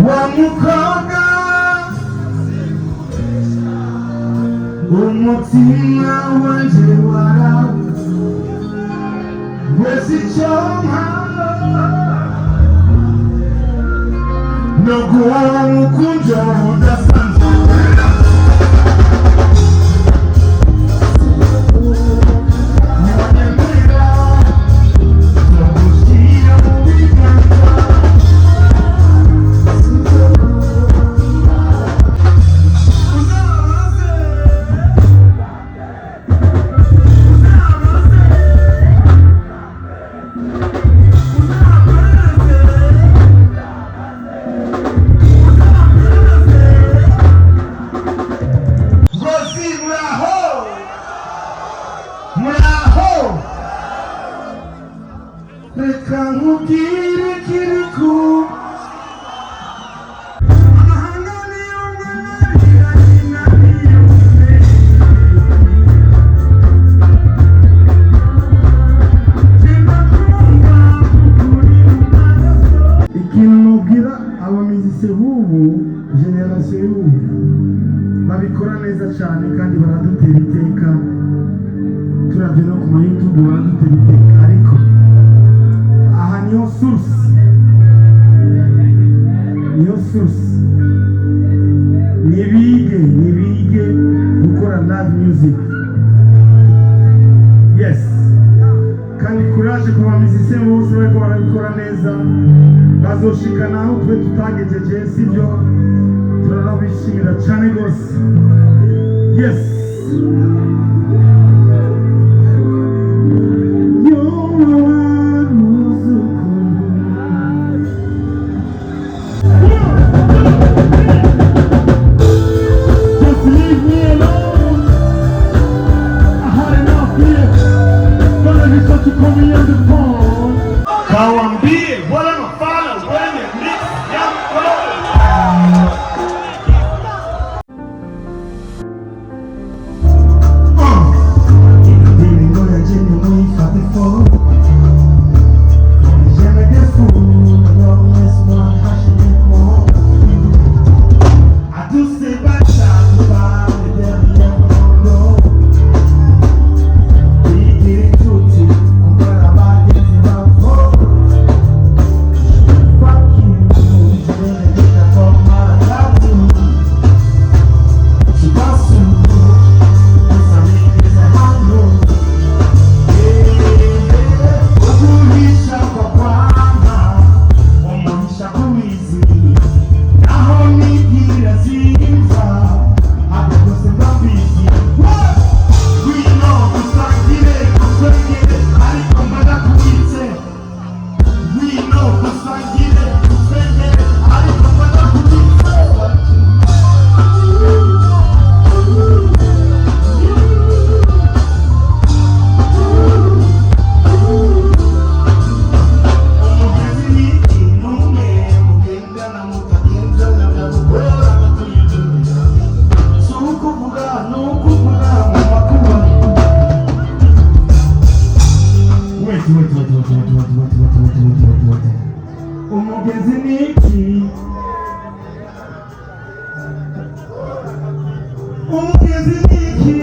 wamukoga umutima wanje wese icyoma no guha umukunjo udasanzwe reka nkubwire kiriku amahanga niyo mwarira inabiyo ikintu nubwira abamizise b'ubu generasiyo y'ubu babikora neza cyane kandi baradutera iteka turavye no ku ma YouTube baradutera iteka ariko niyo source nibige gukora live music. Yes, kandi courage ku bamizisemu bose bariko barabikora neza bazoshikana aho twe tutagejeje sibyo turabishimira cyane gose. Yes, kawambie wala mafala wenye mix ya umugezi niki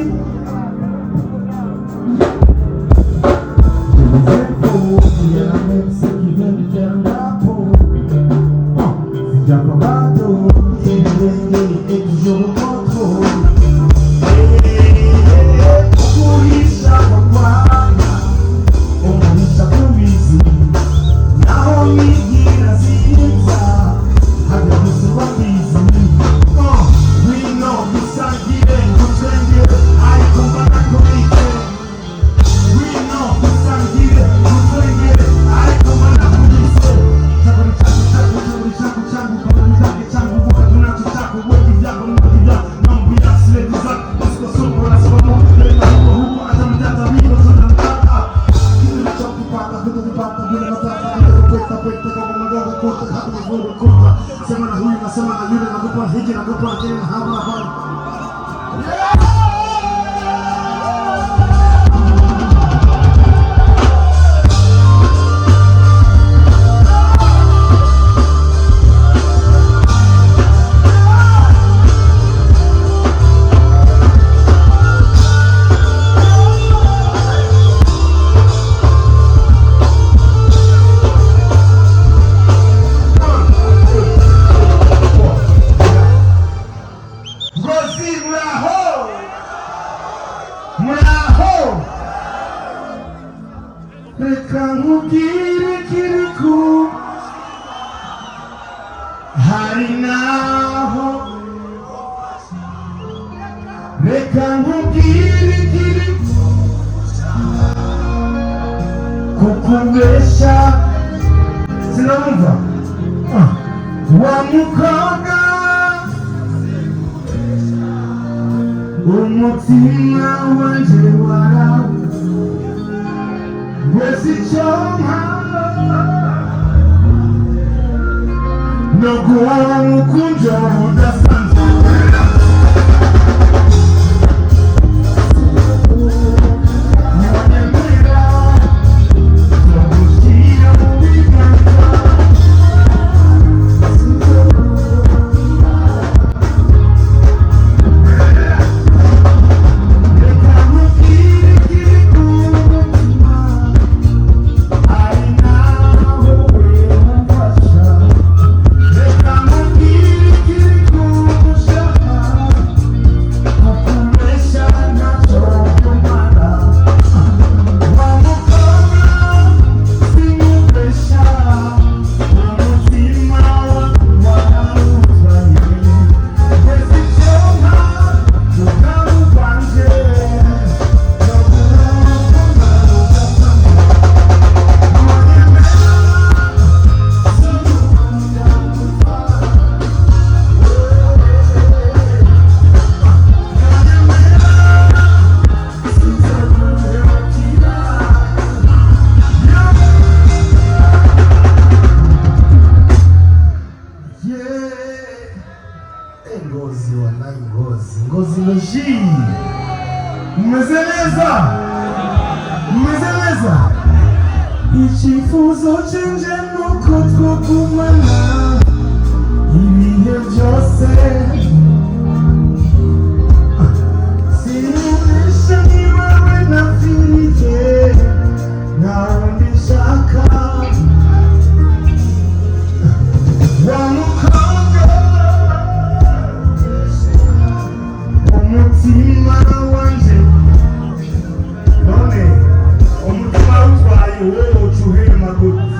sema na huyu nasema na yule nakupa hiki nakupa kile hapa hari naho reka nkubwire ikiri kukubesha sinumva wa mukobwa umutima wanje warawe wese icyo no guha umukunjo udasanzwe Ngozi meji mmeze neza icyifuzo canje nuko twagumana ibihe byose sinubesha ni wowe nafirije nta wundi nshaka wa mukobwa umutima wanje none umutima utwaye wowe ucuhema gute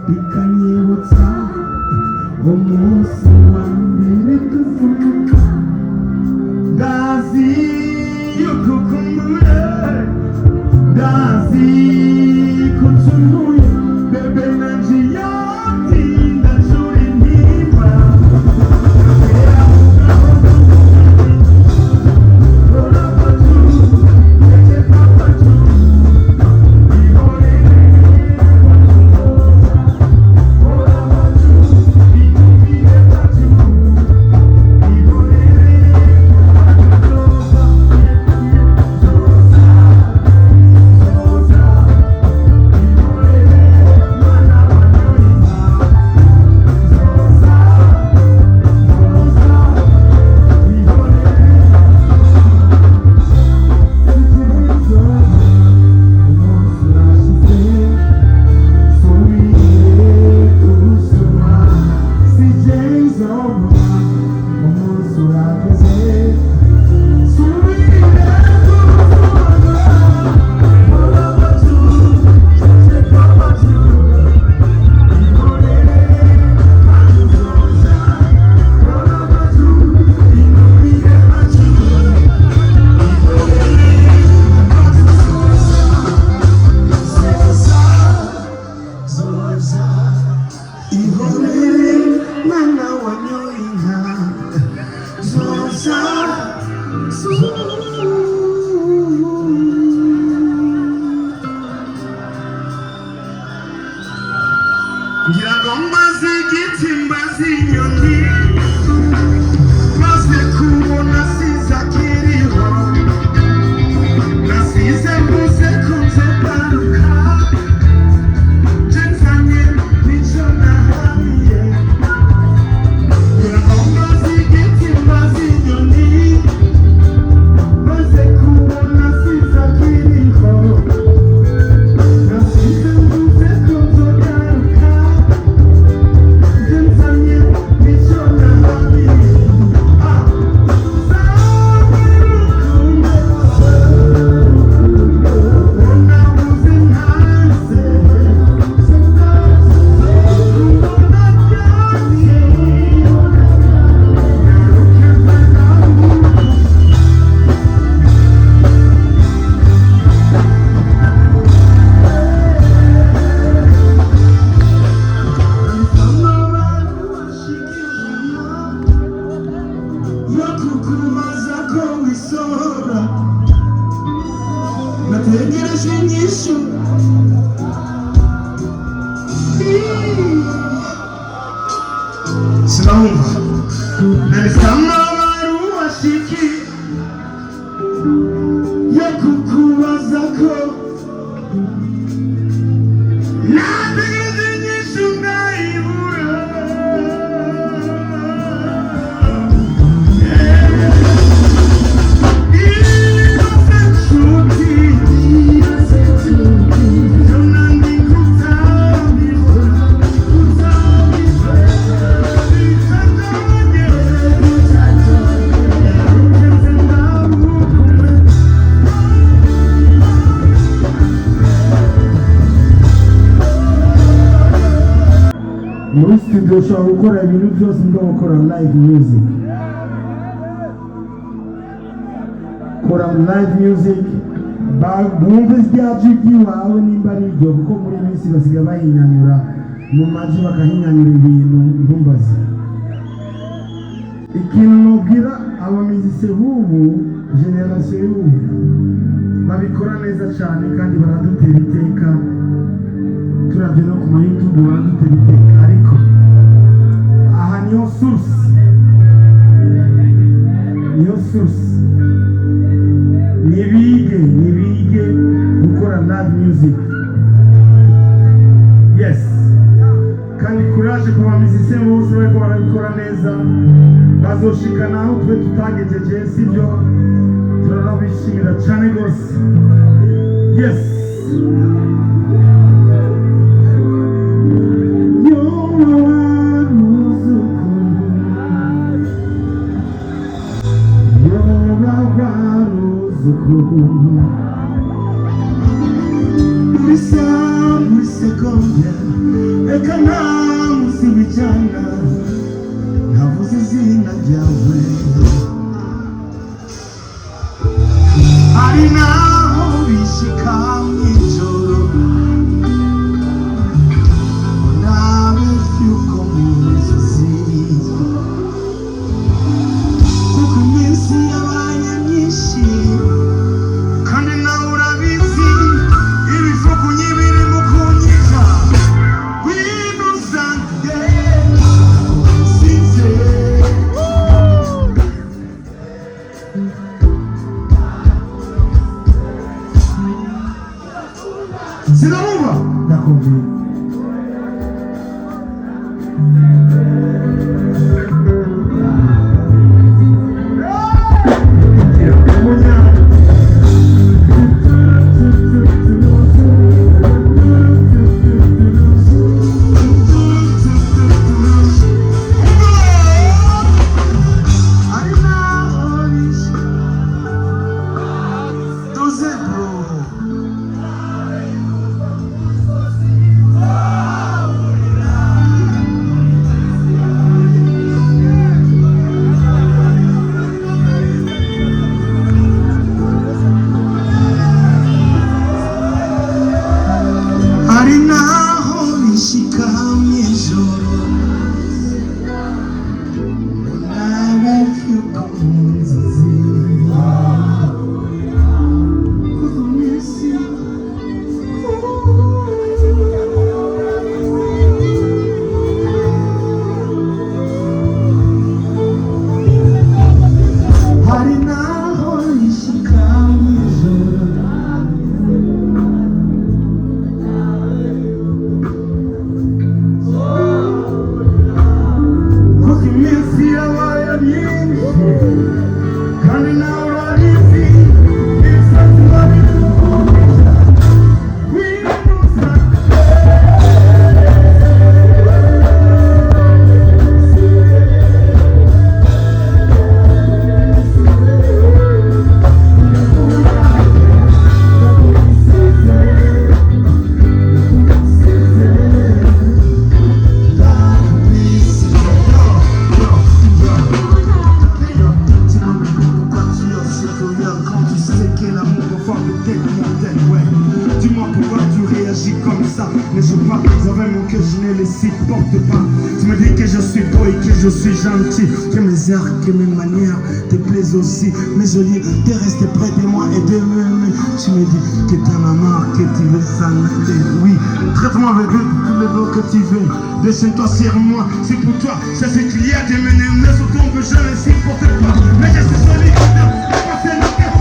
bikanyibutsa umunsi wa mbere tuvuka ndazi yuko ukumbura ndazi ko utunuye bebe nanje yatinda ncura intimba ngira ngo mbaze igiti mbaze inyoni maze kubona siza kiriho nasize mbuze ko nzogaruka nzanye n'icyo nahariye ngira ngo mbaze igiti mbaze inyoni maze kubona siza kiriho nasize mbuze ko nzogaruka nategereje inyishu sinahumva narisama baruwa shiki yo kukubaza ko nategereje inyishu ndayibura muri studio ushobora gukora ibintu byose ngo gukora live music, kora live music bumve ryaje iwawe nimba ari iryo, kuko muri minsi basigaye bahinyanyura mu maji bakahinyanyura ibintu ntumbaze. Ikintu nubwira abamizise b'ubu generasiyo y'ubu babikora neza cyane kandi baradutera iteka, turabye no ku ma YouTube baradutera iteka, ariko aha niyo source nibige gukora live music. Yes, kandi courage ku bamizise bose bariko barabikora neza, bazoshika naho twe tutagejeje, sibyo? Turabishimira cyane rwose. Yes, muri seconde reka nzirikana munsi w'icyana navuze izina ryawe hari naho bishika mw'ijoro nawe vyuko mu nzozi kuko iminsi yabaye myinshi kandi nawe urabizi ibifukunyi biri mu kunyica ngwino usange usize sinabumva ndakumviye hari naho bishika mw'ijoro nawe vyuko mu nzozi kuko iminsi hari naho bishika mw'ijoro kuko iminsi yabaye myinshi kandi nawe urabizi ibisatsi babikumisha ngwino usange dis-moi pourquoi tu réagis comme ça. Ne joue pas avec mon cœur, je ne les supporte pas. Tu me dis que je suis beau et que je suis gentil, que mes airs, que mes manières te plaisent aussi. Mais au lieu de rester près de moi et de m'aimer, tu me dis que t'en as marre, que tu veux s'en aller. Oui, traite-moi avec tous les mots que tu veux. Descends-toi sur moi, c'est pour toi. Ça c'est qu'il y a des menées, mais au tombe, je ne supporte pas. Mais je suis solitaire, je passe le cœur.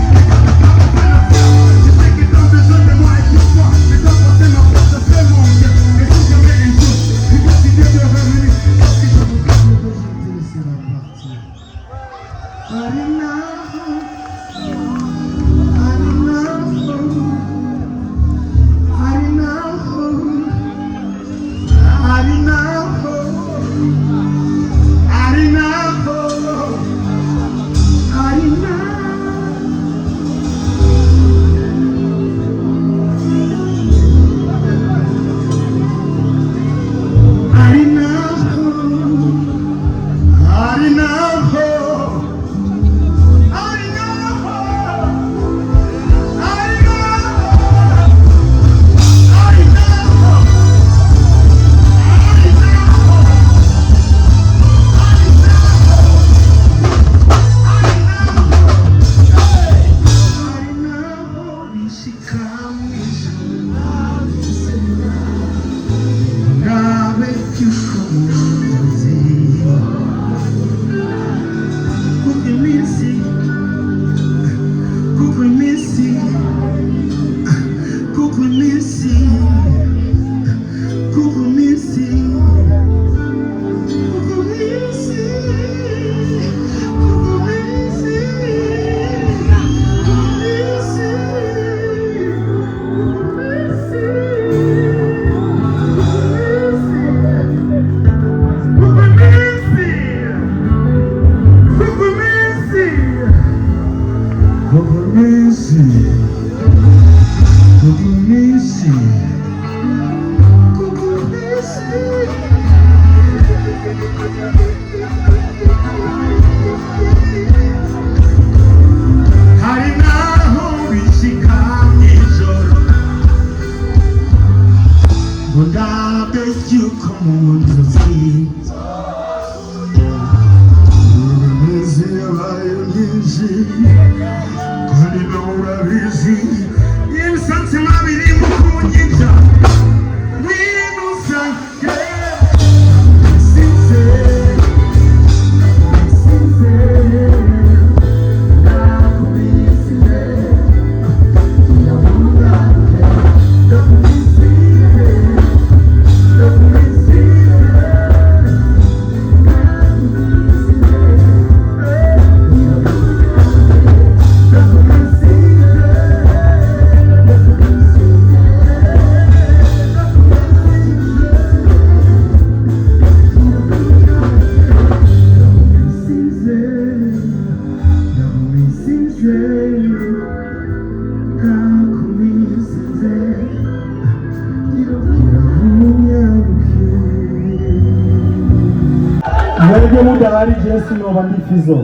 Mwebwe mudahari Jesse noba ndifizo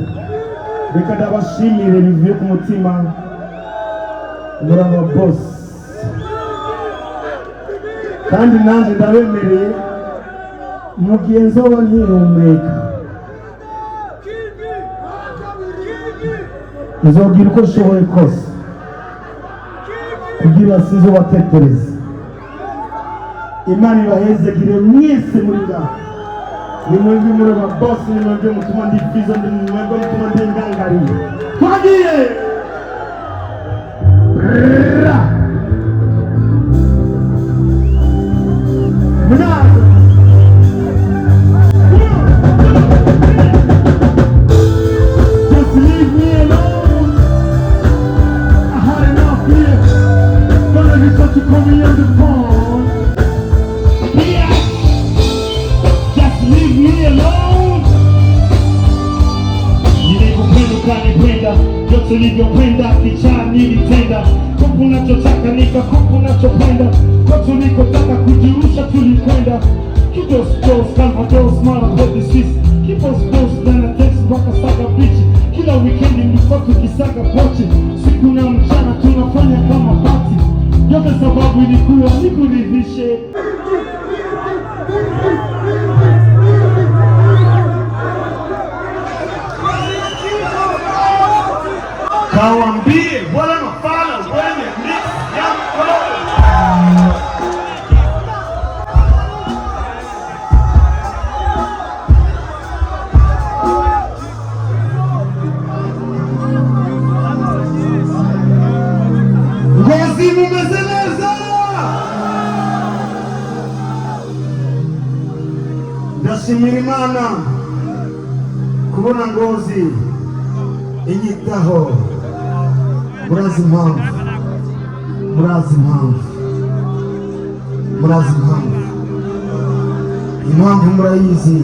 reka ndabashimire bivuye ku mutima muri aba boss kandi nanjye ndabemereye mu gihe nzoba nkihumeka nzobwira uko nshoboye kose kugira sizo batekereza. Imana ibahezegire mwese muri ngaho. Ni mwebwe muri aba boss, ni mwebwe mutuma ndifizo, ni mwebwe mutuma ndengangariye. Twagiye Munazo just leave me alone. I had enough here. Don't let me touch you, call me on the phone. Yeah, just leave me alone. Nilikupenda ukanipenda, yote ulivyopenda kichana nilitenda. Kupu unachotaka nikakupa unachopenda, kwa tulikotaka kujirusha tulikwenda. Keep us close, Calvados, mara body Swiss. Keep us close, dana text mpaka Saga Beach. Kila weekend nilikuwa tukisaga pochi. Siku na mchana tunafanya kama party. Yote sababu ilikuwa nikuridhishe. Kawambie wala mafala wenye mix ya mkolo. Ngozi mumezeleza. Ndashimira Imana kubona Ngozi inyitaho. Murazi impamvu, murazi impamvu, murazi impamvu, impamvu murayizi.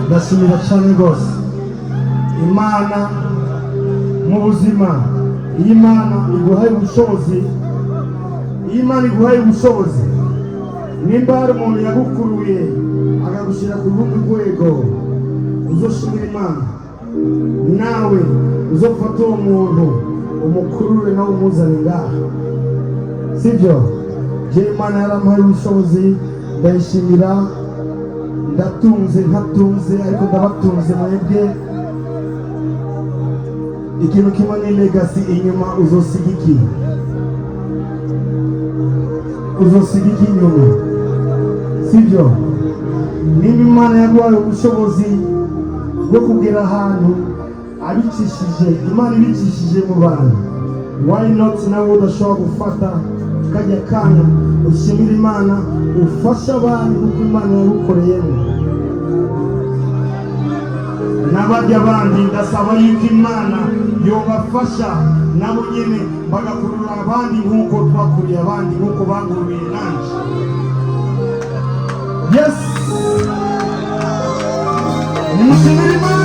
Ndashimira cyane rwose Imana mu buzima. Iyi Imana iguhaye ubushobozi, iyi Imana iguhaye ubushobozi. Nimba hari umuntu yagukuruye akagushyira ku rundi rwego, uzoshimira Imana. Nawe uzofata uwo muntu umukurure nawe umuzane ngaha, sibyo? Je, Imana yarampaye ubushobozi, ndayishimira. Ndatunze ntatunze ariko ndabatunze mwebwe. Ikintu kimwe ni legacy inyuma. Uzosiga iki? Uzosiga iki inyuma, sibyo? Nimba Imana yaguhaye ubushobozi bwo kugera ahantu abicishije, Imana ibicishije mu bantu, why not nawe udashobora gufata kajya kanya ushimira Imana, ufasha abantu kuko Imana yagukoreyemo. N'abajya abandi ndasaba yuko Imana yobafasha nabo nyene bagakurura abandi nk'uko twakuriye abandi, nk'uko banguruye nanje. Yes, nimushimire Imana.